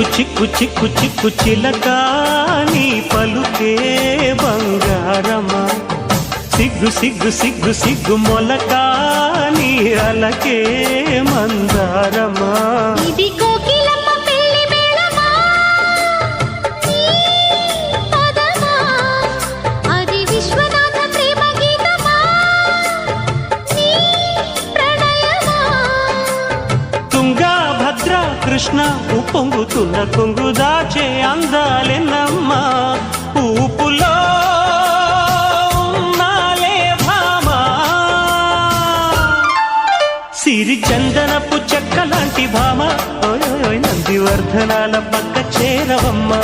చిక్కు చిక్కు చిక్కు చిక్కు చిలక నీ పలుకే బంగారమా సిగ్గు సిగ్గు సిగ్గు సిగ్గు మొలక నీ అలకే మందారమా ఇది కోకిలమ్మ పెళ్లి మేళమా నీ పదమా అది విశ్వనాథ ప్రేమ గీతమా నీ ప్రణయమా తుంగా భద్ర కృష్ణ ఉప్పొంగుతున్న కొంగు దాచే అందాలెన్నమ్మా ఊపులో ఉన్నాలే భామా సిరి చందనపు చెక్క లాంటి భామ ఓయ్ నందివర్ధనాల పక్క చేరవమ్మా